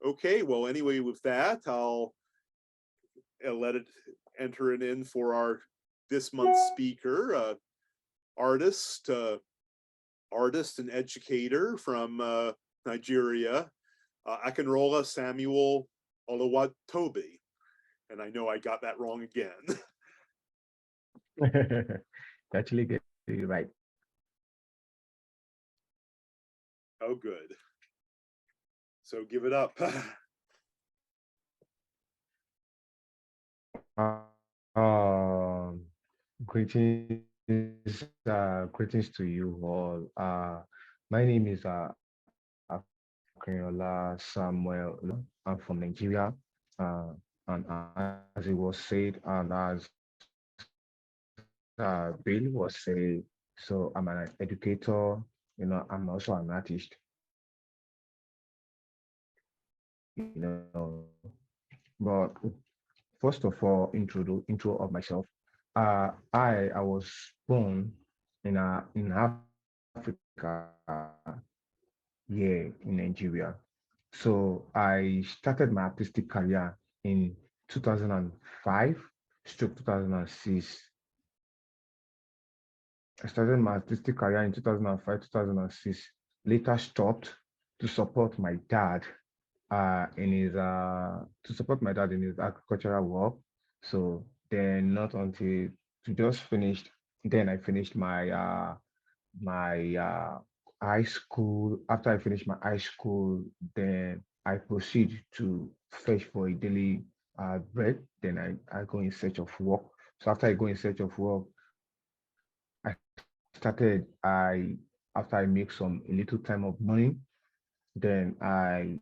Okay, well, anyway, with that, I'll let it enter it in for our this month's speaker, artist, artist and educator from Nigeria, Akinrinola Samuel Oluwatobi. And I know I got that wrong again. Actually get it right. Oh, good. So give it up. Um, greetings to you all. My name is Akinrinola Samuel. I'm from Nigeria, and as it was said, and as Bill was saying, so I'm an educator. I'm also an artist. But first of all, intro of myself. I was born in Africa, yeah, in Nigeria. So I started my artistic career in 2005 stroke 2006. I started my artistic career in 2005, 2006. Later stopped to support my dad in his to support my dad in his agricultural work. So then not until to just finished, then I finished my high school. After I finished my high school, then I proceed to fetch for a daily bread. Then I go in search of work. So after I go in search of work, after I make some a little time of money, then I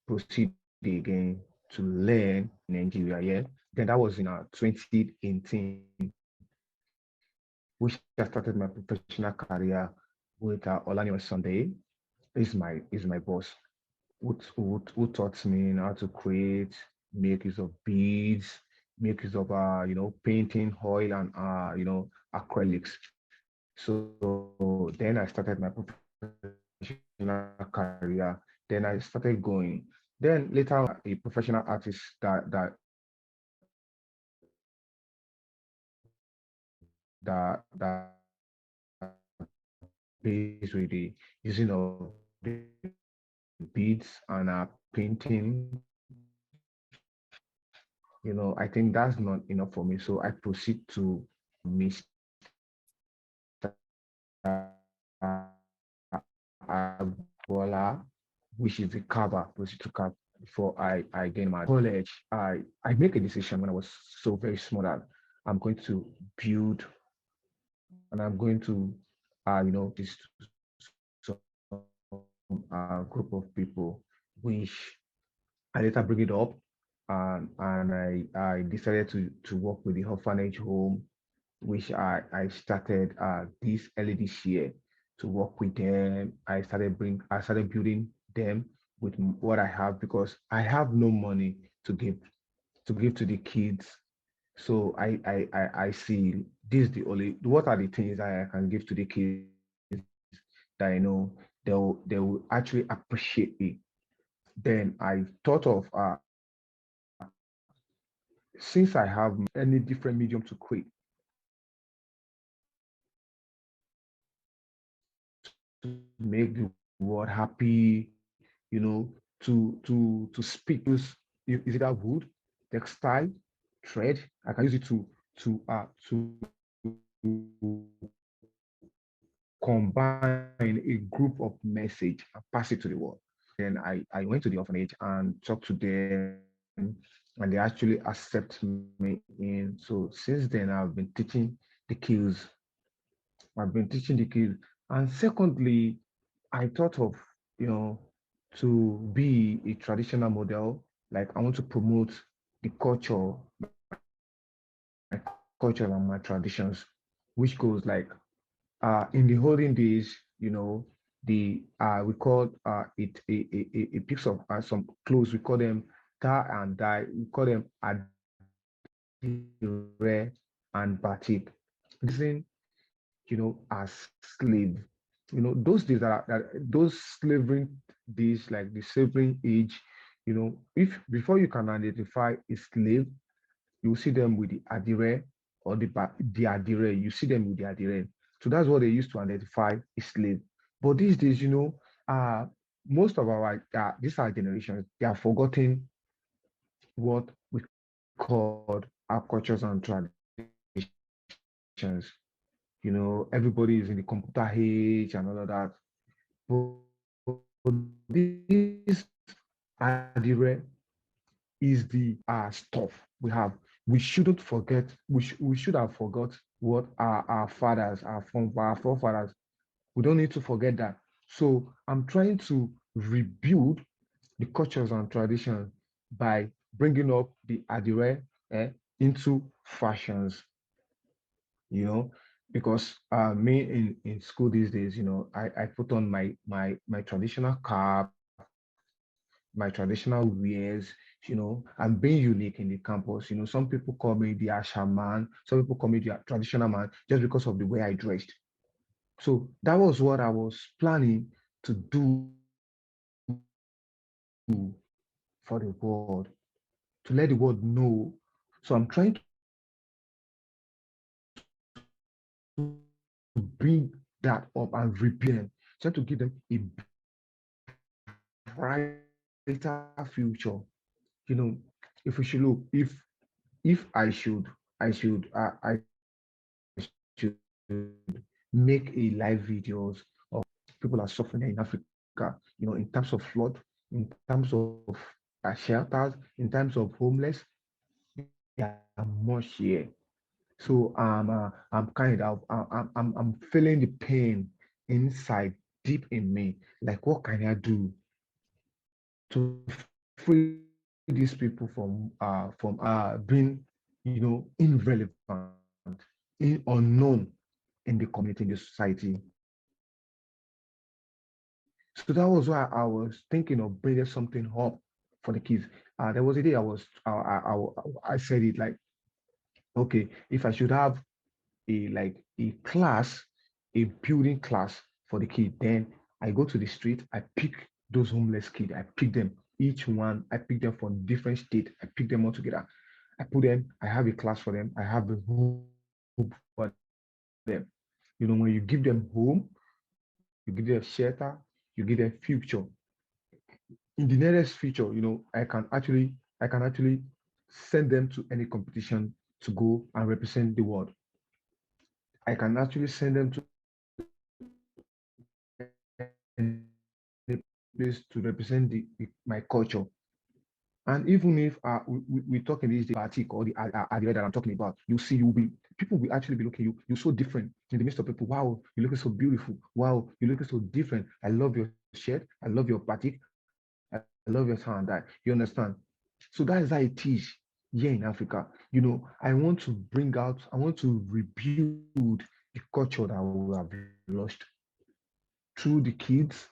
proceed again to learn in Nigeria. Yeah. Then that was in 2018, which I started my professional career with Olani on Sunday. Is my boss who taught me how to create, make use of beads, make use of painting, oil and acrylics. So then I started my professional career. Then I started going. Then later on, I became a professional artist that based with the using of the beads and painting. I think that's not enough for me. So I proceed to Mr. Agbola, which is the carver, proceed to carve before I gain my college. I make a decision when I was so very small that I'm going to build and I'm going to this some group of people, which I later bring it up, and I decided to work with the orphanage home, which I started this early this year to work with them. I started building them with what I have because I have no money to give to the kids. So I see this the only what are the things I can give to the kids that I know they will actually appreciate me. Then I thought of since I have any different medium to create, to make the world happy, to speak is it that wood, textile, thread. I can use it to combine a group of message and pass it to the world. Then I went to the orphanage and talked to them, and they actually accept me in. So since then I've been teaching the kids. And secondly, I thought of, you know, to be a traditional model. Like I want to promote the culture, my culture and my traditions, which goes like in the olden days, we call a piece of some clothes. We call them tie and dye. We call them adire and batik. This thing, as slave. You know, those days those slavery days, like the slavery age, you know, if before you can identify a slave, you see them with the adire or the adire. You see them with the adire. So that's what they used to identify a slave. But these days, you know, most of our these are generations, they are forgotten what we called our cultures and traditions. You know, everybody is in the computer age and all of that. But this adire is the stuff we have. We shouldn't forget. We should have forgot what our fathers, our forefathers. We don't need to forget that. So I'm trying to rebuild the cultures and traditions by bringing up the adire into fashions. You know, because me in school these days, you know, I put on my traditional cap, my traditional wears, you know, I'm being unique in the campus. You know, some people call me the Asha man, some people call me the traditional man just because of the way I dressed. So that was what I was planning to do for the world, to let the world know. So I'm trying to bring that up and rebuild them, trying to give them a brighter future. You know, if we should look, if I should make a live videos of people are suffering there in Africa, you know, in terms of flood, in terms of shelters, in terms of homeless, they are much here. So I'm kind of I'm feeling the pain inside, deep in me. Like, what can I do to free these people from being, you know, irrelevant, unknown in the community, in the society. So that was why I was thinking of bringing something up for the kids. There was a day I said it like, okay, if I should have a class, a building class for the kid, then I go to the street, I pick those homeless kids, I pick them, each one, I pick them from different state, I pick them all together. I put them, I have a class for them, I have a home for them. You know, when you give them home, you give them shelter, you give them future. In the nearest future, you know, I can actually send them to any competition to go and represent the world. I can actually send them to any place to represent my culture. And even if we talk in this day batik or the idea that I'm talking about, you'll be people will actually be looking you're so different in the midst of people. Wow, you're looking so beautiful. Wow, you're looking so different. I love your shirt. I love your batik. I love your tie and die. You understand? So that is how it is here in Africa. You know, I want to bring out, I want to rebuild the culture that we have lost through the kids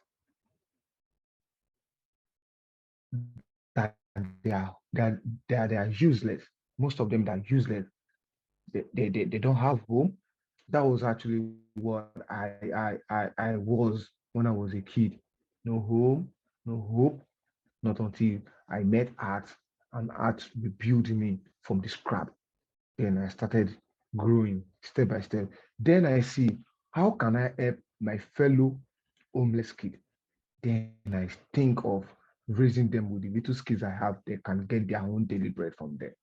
that they are useless. Most of them that are useless. They don't have home. That was actually what I was when I was a kid. No home, no hope, not until I met art, and art rebuilt me from the scrap. Then I started growing step by step. Then I see, how can I help my fellow homeless kid? Then I think of raising them with the little skills I have. They can get their own daily bread from there.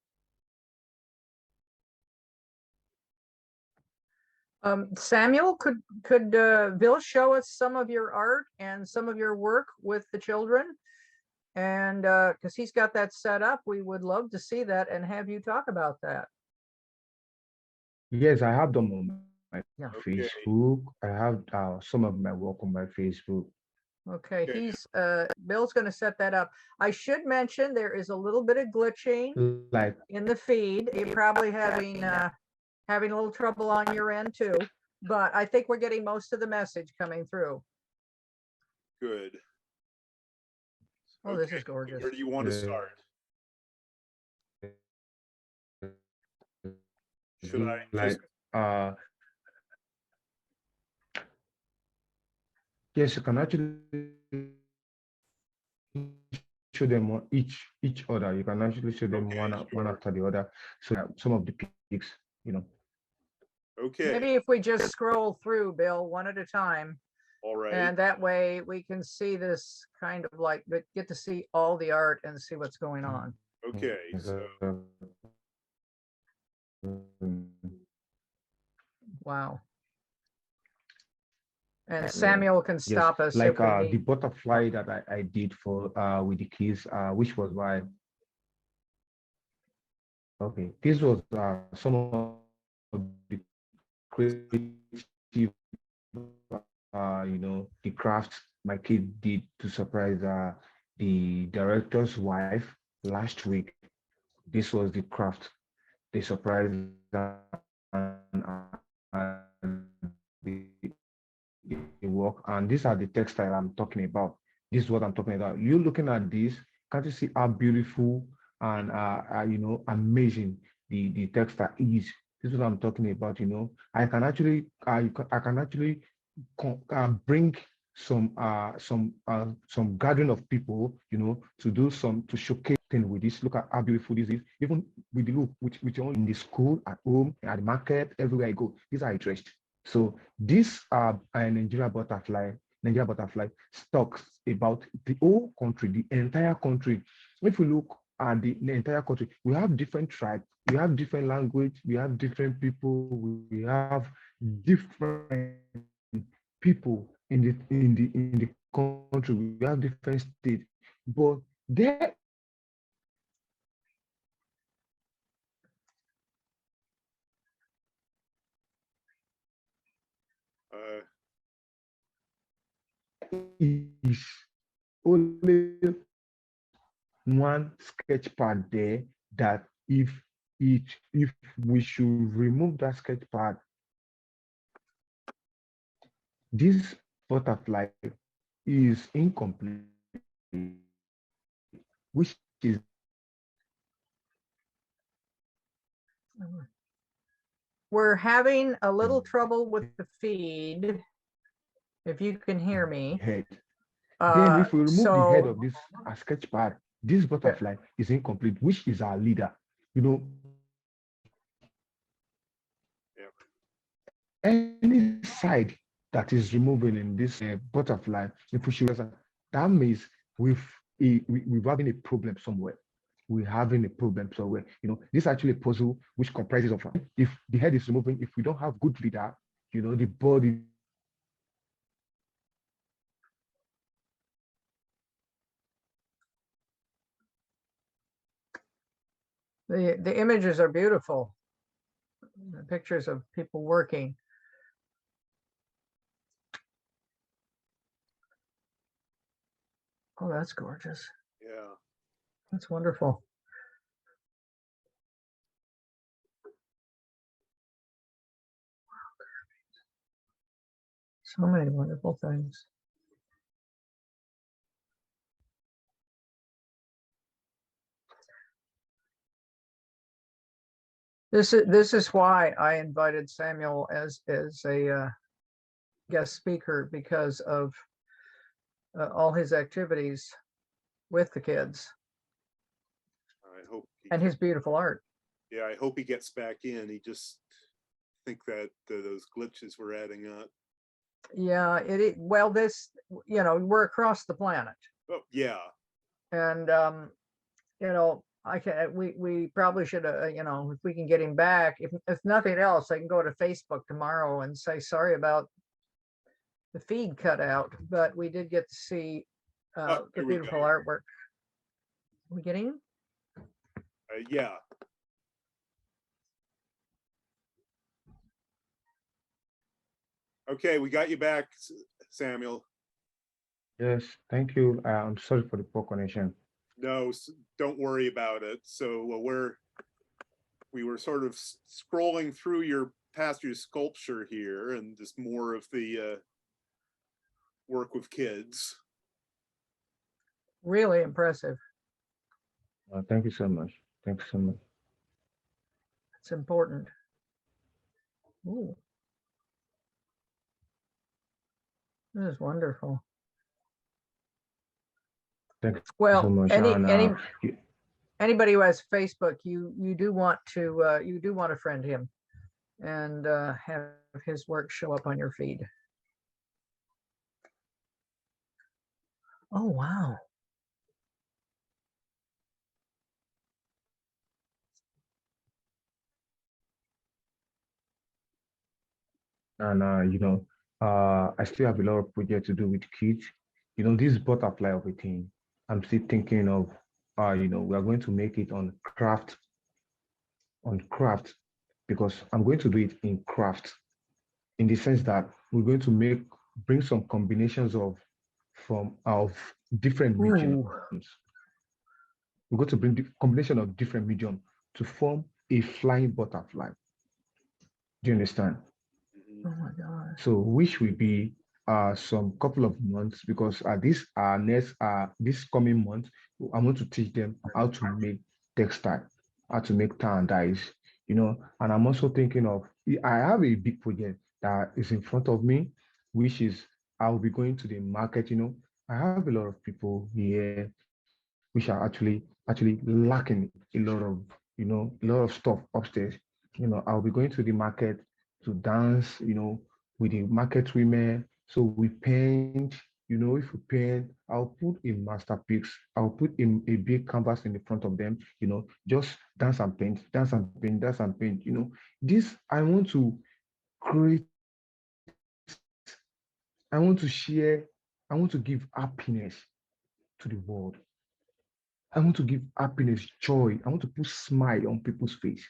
Samuel, could Bill show us some of your art and some of your work with the children? And because he's got that set up, we would love to see that and have you talk about that. Yes, I have them on my Yeah. Facebook. I have some of my work on my Facebook. Okay, Okay. Bill's going to set that up. I should mention there is a little bit of glitching Like, in the feed. You're probably having a little trouble on your end too, but I think we're getting most of the message coming through. Good. Oh, this is gorgeous. Where do you want to start? Should I like just Yes, you can actually show them each other. You can actually show them one sure. after the other. So some of the pics, you know. Okay, Maybe if we just scroll through, Bill, one at a time, all right. and that way we can see this kind of like, get to see all the art and see what's going on. Okay, so Wow. And Samuel can Yes, stop us like if we the need. butterfly that I did for with the kids, which was why. Okay, this was some of the creative, the crafts my kid did to surprise the director's wife last week. This was the craft they surprised and the work. And these are the textile I'm talking about. This is what I'm talking about. You looking at this, can't you see how beautiful and amazing the textile is? This is what I'm talking about. I can actually bring some gathering of people, to do to showcase thing with this. Look at how beautiful this is. Even with the look, with your own in the school, at home, at the market, everywhere I go. These are dressed. So this Nigeria butterfly talks about the whole country, the entire country. If we look at the entire country, we have different tribes, we have different language, we have different people, we have different people in the country, we have different states, but there is only one sketch pad there that if we should remove that sketch pad, this butterfly is incomplete, which is We're having a little trouble with the feed, if you can hear me. head. Then if we remove the head So of this sketch pad, this butterfly is incomplete, which is our leader. Any side that is removing in this butterfly, if we should, that means we're having a problem somewhere. We're having a problem somewhere. This is actually a puzzle which comprises of, if the head is removing, if we don't have good leader, the body. the images are beautiful. The pictures of people working. Oh, that's gorgeous. yeah, That's wonderful. So many wonderful things. This is why I invited Samuel as a guest speaker, because of all his activities with the kids I hope and his beautiful art. yeah, I hope he gets back in. He just think that those glitches were adding up. Yeah, well, this, we're across the planet, Oh yeah, and we probably should, if we can get him back, if nothing else, I can go to Facebook tomorrow and say sorry about the feed cut out, but we did get to see the beautiful artwork. Are we getting him? yeah. Okay, we got you back, Samuel. Yes, thank you. I'm sorry for the poor connection. No, don't worry about it. So we were sort of scrolling through your past your sculpture here, and just more of the work with kids. Really impressive. Thank you so much. Thank you so much. It's important. Ooh. This is wonderful. Thank you so Well, much. And anybody who has Facebook, you do want to friend him and have his work show up on your feed. Oh, wow. and I still have a lot of projects to do with kids. This butterfly of a thing, I'm still thinking of, we are going to make it on craft, because I'm going to do it in craft, in the sense that we're going to bring some combinations of different mediums. Ooh. We're going to bring the combination of different medium to form a flying butterfly. Do you understand? Mhm. Oh my gosh. So which will be some couple of months, because this coming month, I want to teach them how to make textile, how to make tie and dyes, and I'm also thinking of, I have a big project that is in front of me, which is I'll be going to the market. I have a lot of people here which are actually lacking a lot of stuff upstairs. I'll be going to the market to dance, with the market women. So we paint, if we paint, I'll put a masterpiece, I'll put in a big canvas in the front of them, just dance and paint, dance and paint, dance and paint. This I want to create, I want to share, I want to give happiness to the world. I want to give happiness, joy. I want to put smile on people's face.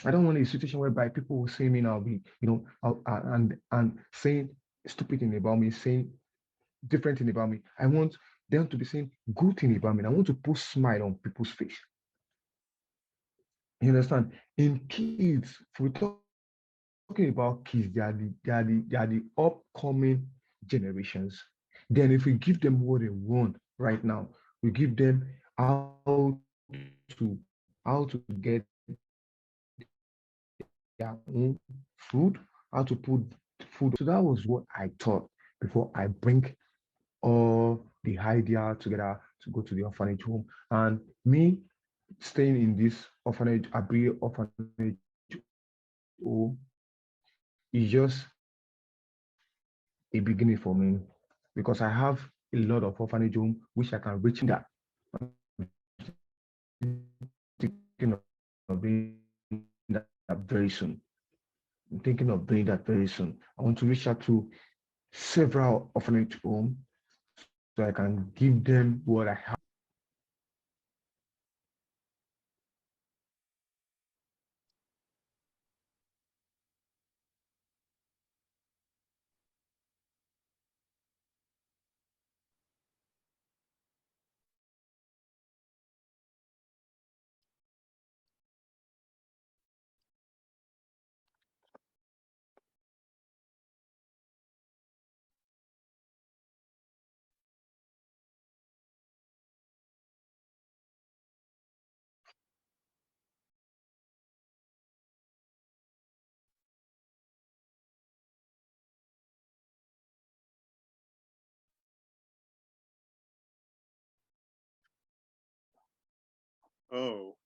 I don't want a situation whereby people will see me now be, and saying stupid thing about me, saying different thing about me. I want them to be saying good thing about me. I want to put smile on people's face. You understand? In kids, if we're talking about kids, they are the upcoming generations. Then if we give them what they want right now, we give them to how to get their own food, how to put food. So that was what I thought before I bring all the idea together to go to the orphanage home. And me staying in this orphanage, Abbey orphanage home, is just a beginning for me, because I have a lot of orphanage home which I can reach that. Thinking of doing that very soon. I'm thinking of doing that very soon. I want to reach out to several orphanage homes so I can give them what I have. Oh,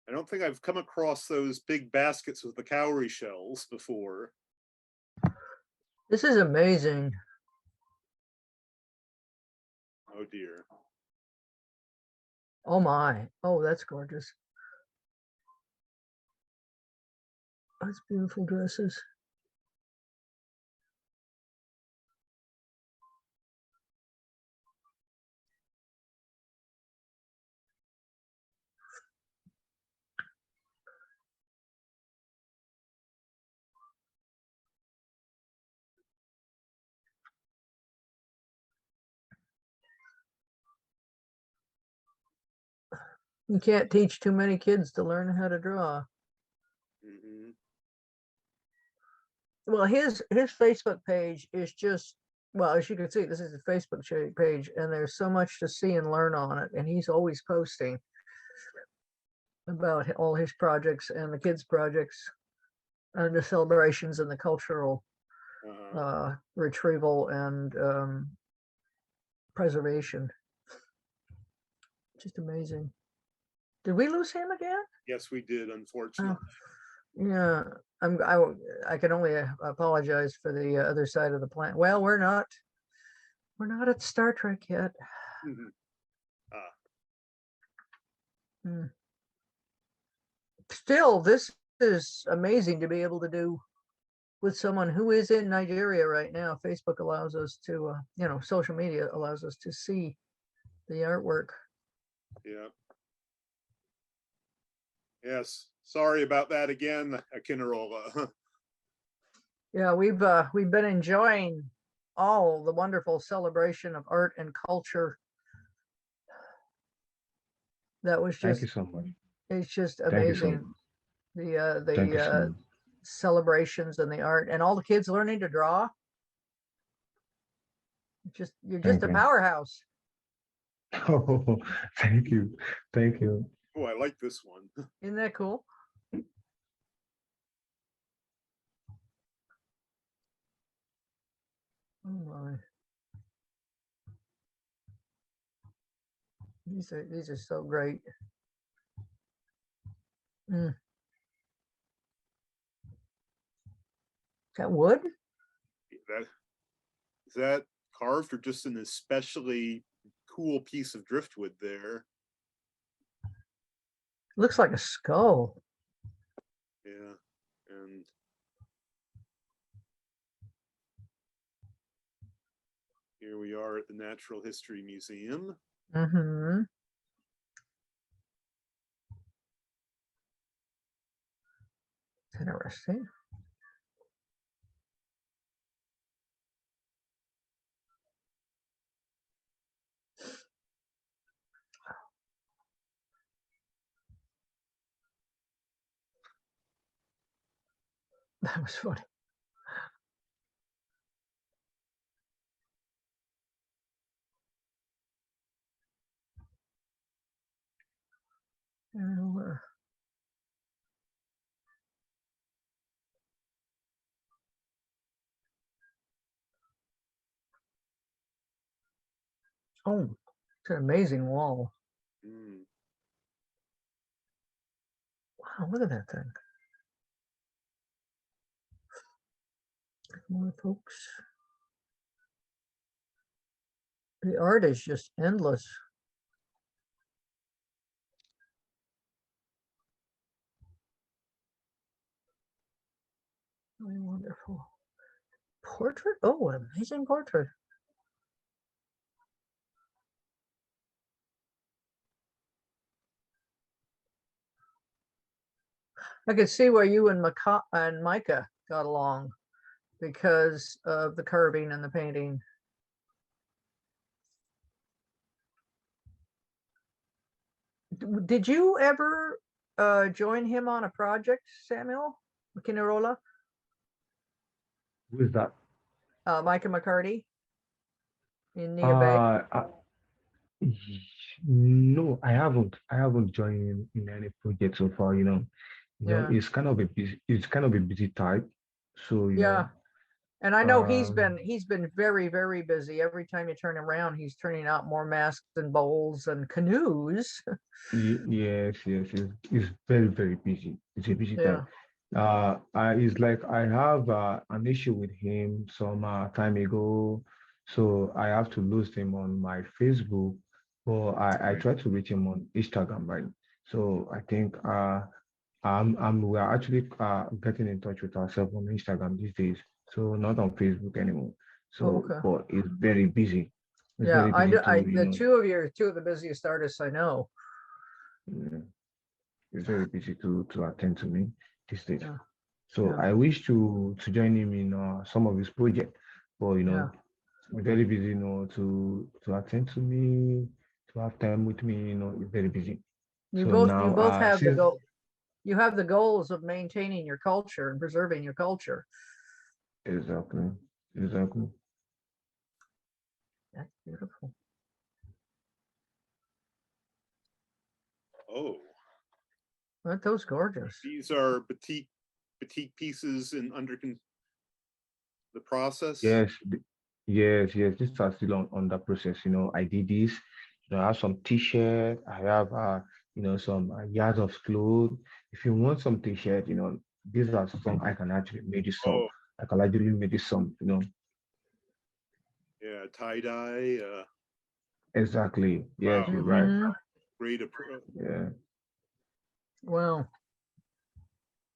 I don't think I've come across those big baskets with the cowrie shells before. This is amazing. Oh dear. Oh my. Oh, that's gorgeous. That's beautiful dresses. You can't teach too many kids to learn how to draw. Mhm. Well, his Facebook page is just, well, as you can see, this is a Facebook page, and there's so much to see and learn on it. And he's always posting about all his projects and the kids' projects and the celebrations and the cultural retrieval and preservation. Just amazing. Did we lose him again? Yes, we did, unfortunately. Yeah, I can only apologize for the other side of the planet. Well, we're not at Star Trek yet. Mhm. Still, this is amazing to be able to do with someone who is in Nigeria right now. Facebook allows us to, social media allows us to see the artwork. Yeah. Yes. Sorry about that again, Akinrinola. Yeah, we've been enjoying all the wonderful celebration of art and culture. That was Thank just, you so much. it's just Thank you so amazing. much. Thank you so The much. celebrations and the art and all the kids learning to draw. You're just Thank a you. powerhouse. Oh, thank you. Thank you. Oh, I like this one. Isn't that cool? Oh my. These are so great. Is that wood? Is that carved or just an especially cool piece of driftwood there? Looks like a skull. Yeah. And here we are at the Natural History Museum. Mm-hmm. Interesting. That was funny. Oh, it's an amazing wall. Mm. Wow, look at that thing. More folks. The art is just endless. Really wonderful. Portrait? Oh, what an amazing portrait. I could see where you and Micah got along because of the carving and the painting. Did you ever join him on a project, Samuel Akinrinola? Who is that? Micah McCarty in Nia Bay? Y- No, I haven't. I haven't joined in any project so far. Yeah. It's kind of a busy. It's kind of a busy type. So Yeah. And I know he's um, been very, very busy. Every time you turn around, he's turning out more masks and bowls and canoes. yes, yes, it's very, very busy. It's a busy Yeah. time. It's like I have an issue with him some time ago, so I have to lose him on my Facebook, but I try to reach him on Instagram, right? So I think we are actually getting in touch with ourselves on Instagram these days, so not on Facebook anymore. Oh, So, okay. but it's very busy. It's Yeah, very busy the two of you are two of the busiest artists I know. yeah, it's very busy to attend to me these days. Yeah. So Yeah. I wish to join him in some of his projects, but Yeah. we're very busy, to attend to me, to have time with me, he's very busy. So You now, both have the since goal. You have the goals of maintaining your culture and preserving your culture. exactly, exactly. That's beautiful. Oh, Aren't those gorgeous? these are batik pieces in the process? Yes, yes. This are still on the process. I did this. I have some t-shirt. I have some yards of clothes. If you want some t-shirt, these are some I can actually make you some. Oh, I can actually make you some. yeah, tie-dye. Exactly. Yes, Wow, you're right. Mhm. great approach. Yeah. Well,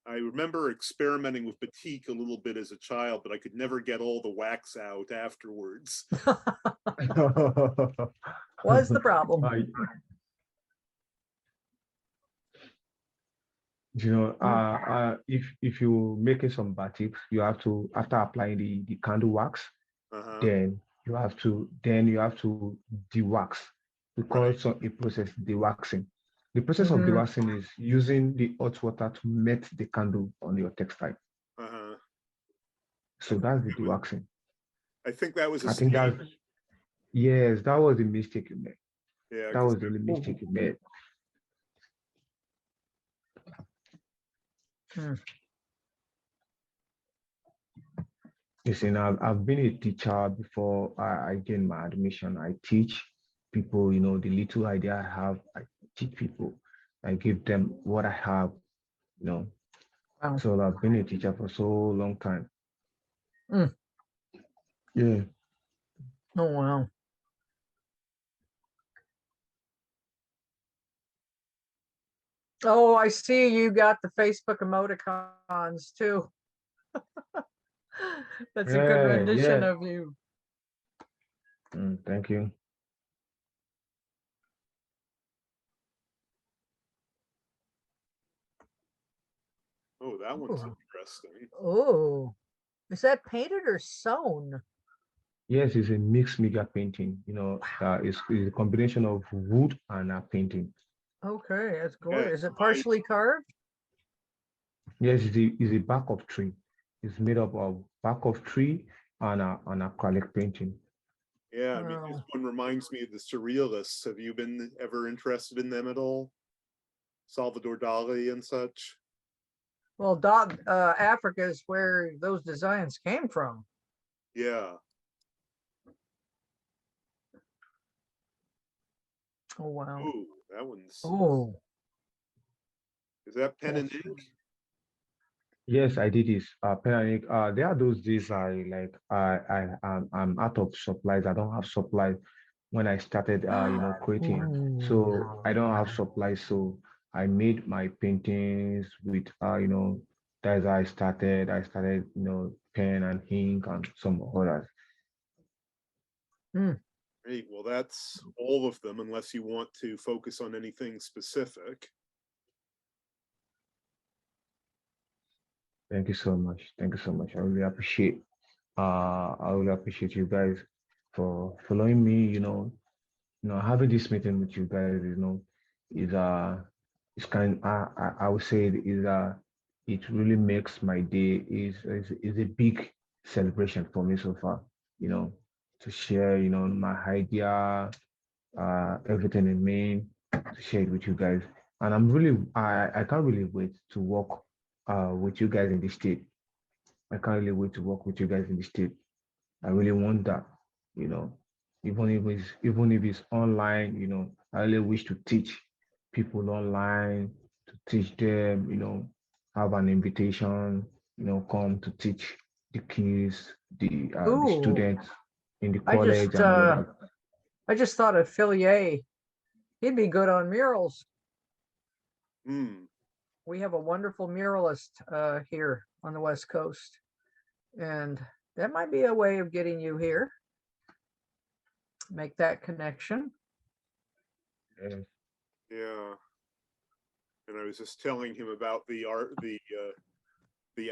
I remember experimenting with batik a little bit as a child, but I could never get all the wax out afterwards. was the problem. I, if you making some batiks, you have to, after applying the candle wax, Uh-huh. then you have to dewax. We call Right. it a process dewaxing. The process of Mhm. dewaxing is using the hot water to melt the candle on your textile. Uh-huh. So that's the dewaxing. I think that was a I think stage. yes, that was the mistake you made. Yeah, That 'cause was the only mistake you made. Hmm. Listen, I've been a teacher before I gained my admission. I teach people, the little idea I have, I teach people. I give them what I have, you know. Wow. So I've been a teacher for so long time. Mm. Yeah. Oh, wow. Oh, I see you got the Facebook emoticons too. That's a good Yeah, rendition yeah. of you. Thank you. oh, that one's Ooh. interesting. Oh, is that painted or sewn? Yes, it's a mixed media painting. It's a combination of wood and painting. Okay, that's Yeah, gorgeous. Is it partially carved? Yes, it's a bark of tree. It's made up of bark of tree and an acrylic painting. yeah. I mean, this Wow. one reminds me of the surrealists. Have you been ever interested in them at all? Salvador Dali and such. Well, Africa is where those designs came from. Yeah. Oh, wow. Ooh, that one's. Oh, Is that pen well, and ink? Yes, I did this. Pen and ink. There are those days I'm out of supplies. I don't have supplies when I started creating. So I don't have supplies. So I made my paintings with that's how I started. I started, pen and ink and some others. Mm. Great. Well, that's all of them, unless you want to focus on anything specific. Thank you so much. Thank you so much. I really appreciate you guys for following me, having this meeting with you guys, is it's kind I would say it really makes my day is a big celebration for me so far, to share, my idea, everything in me, to share it with you guys. And I can't really wait to work with you guys in the state. I can't really wait to work with you guys in the state. I really want that, you know, even if it's online, I really wish to teach people online, to teach them, have an invitation, come to teach the kids, the ooh, students in the I college just and all that. I just thought of Philier. He'd be good on murals. Hmm. We have a wonderful muralist here on the West Coast, and that might be a way of getting you here. Make that connection. Yeah. Yeah. And I was just telling him about the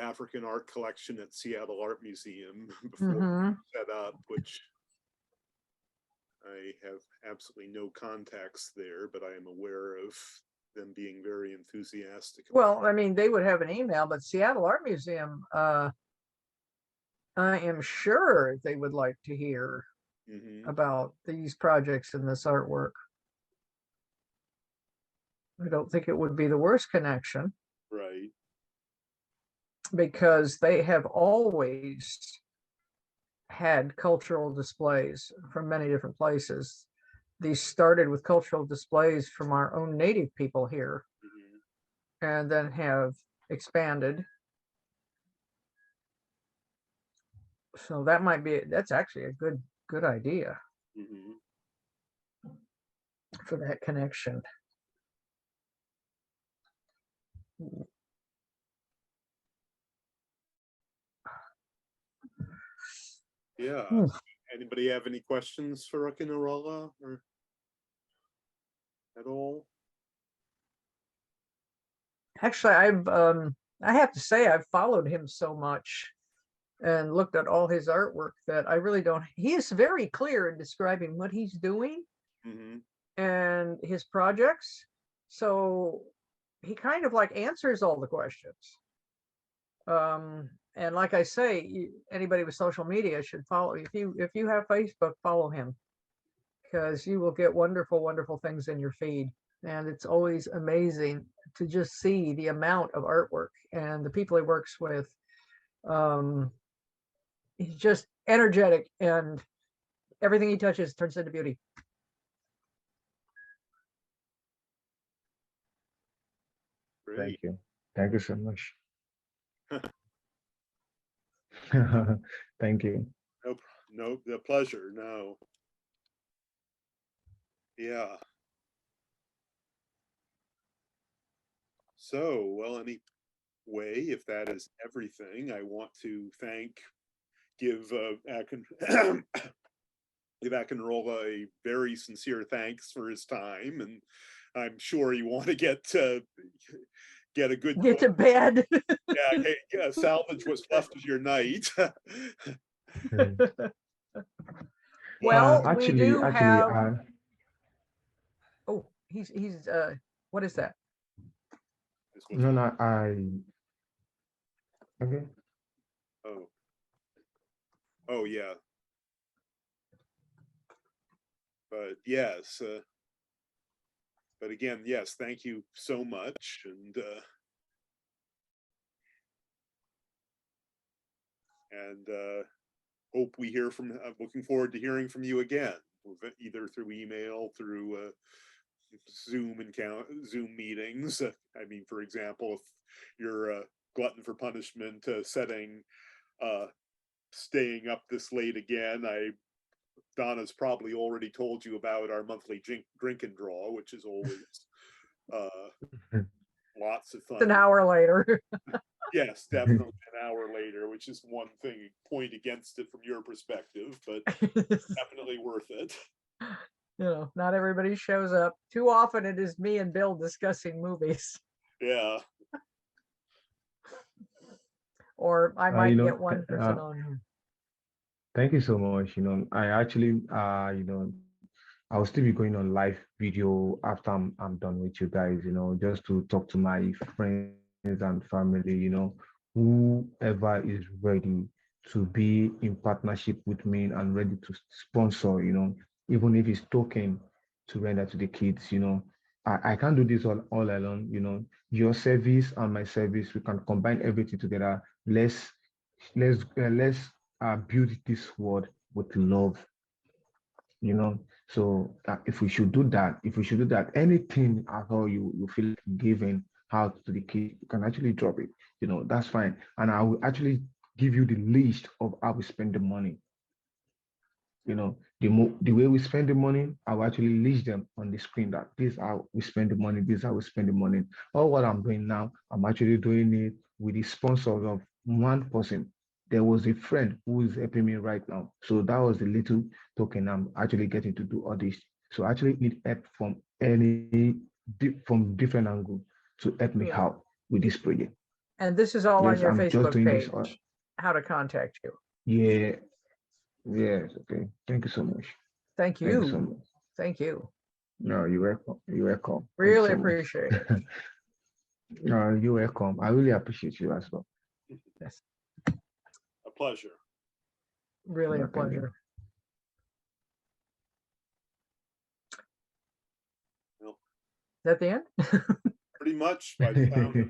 African art collection at Seattle Art Museum before Mm-hmm. set up, which I have absolutely no contacts there, but I am aware of them being very enthusiastic. Well, I mean, they would have an email, but Seattle Art Museum, I am sure they would like to hear about these projects and this artwork. I don't think it would be the worst connection Right. because they have always had cultural displays from many different places. These started with cultural displays from our own native people here, Mhm. and then have expanded. So that might be, that's actually a good idea Mhm. for that connection. Yeah. Hmm. Anybody have any questions for Akinrinola or at all? Actually, I have to say I've followed him so much and looked at all his artwork that I really don't. He is very clear in describing what he's doing Mhm. and his projects. So he kind of like answers all the questions. And like I say, anybody with social media should follow. If you have Facebook, follow him, because you will get wonderful things in your feed. And it's always amazing to just see the amount of artwork and the people he works with. He's just energetic, and everything he touches turns into beauty. Great. Thank you so much. Thank you. Nope. Nope. The pleasure. No. Yeah. So, well, anyway, if that is everything, I want to give give Akinrinola a very sincere thanks for his time, and I'm sure you want to get a good Get to bed. salvage what's left of your night. Well, we Actually, do have. actually, Oh, he's what is that? This was no, no, okay. oh oh yeah, but yes, but again, yes, thank you so much, and hope we hear from. Looking forward to hearing from you again, either through email, through Zoom meetings. I mean, for example, if you're a glutton for punishment, staying up this late again, Donna's probably already told you about our monthly drink and draw, which is always lots of An fun. hour later. Yes, definitely an hour later, which is one thing point against it from your perspective, but definitely worth it. Not everybody shows up. Too often it is me and Bill discussing movies. Yeah. Or I You might know, get one person on here. thank you so much. I actually, I'll still be going on live video after I'm done with you guys, just to talk to my friends and family, whoever is ready to be in partnership with me and ready to sponsor, even if it's token to render to the kids, I can't do this all alone, your service and my service, we can combine everything together. Let's build this world with love, so if we should do that, anything at all you feel like giving out to the kid, you can actually drop it, that's fine. And I will actually give you the list of how we spend the money. The way we spend the money, I will actually list them on the screen, that this is how we spend the money, this is how we spend the money. All what I'm doing now, I'm actually doing it with the sponsor of one person. There was a friend who is helping me right now. So that was the little token I'm actually getting to do all this. So I actually need help from from different angle to help me Yeah. out with this project. And this is all on Yes, your I'm just Facebook doing this. page, how to contact you. Yeah, yes, okay. Thank you so much. Thank Thank you so you. much. Thank you. No, you're welcome. You're welcome. Thank you Really so much. appreciate it. No, you're welcome. I really appreciate you as well. Yes. A pleasure. Really No, a thank you. pleasure. Well, Is that the end? pretty much by the sound of it.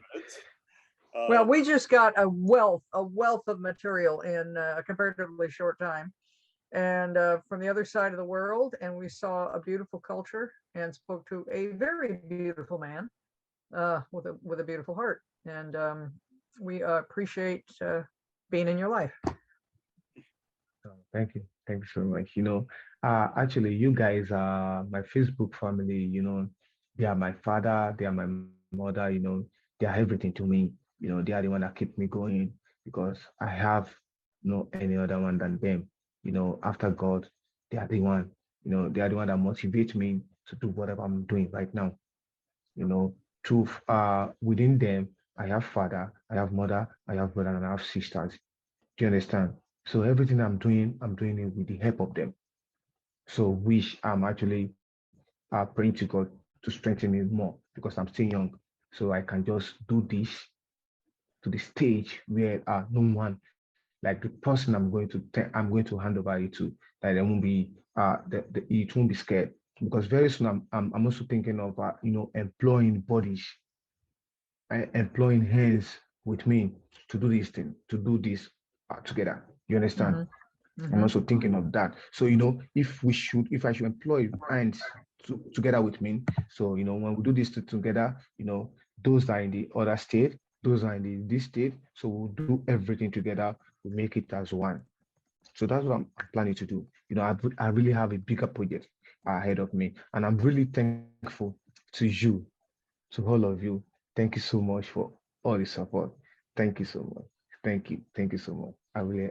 Well, we just got a wealth of material in a comparatively short time, and from the other side of the world, and we saw a beautiful culture and spoke to a very beautiful man with a beautiful heart, and we appreciate being in your life. Thank you so much. Actually, you guys are my Facebook family. They are my father, they are my mother. They are everything to me. They are the one that keep me going because I have no any other one than them. After God, they are the one. They are the one that motivate me to do whatever I'm doing right now. You know, to within them, I have father, I have mother, I have brother, and I have sisters. Do you understand? So everything I'm doing it with the help of them. So which I'm actually praying to God to strengthen me more because I'm still young. So I can just do this to the stage where no one, like the person I'm going to hand over it to, that they won't be it won't be scared. Because very soon I'm also thinking of employing bodies, employing hands with me to do this thing, to do this together. You understand? Mhm, I'm mhm. also thinking of that. So, if I should employ hands together with me, so, when we do this together, those are in the other state, those are in this state. So we'll do everything together. We make it as one. So that's what I'm planning to do. I really have a bigger project ahead of me. And I'm really thankful to you, to all of you. Thank you so much for all the support. Thank you so much. Thank you. Thank you so much. I really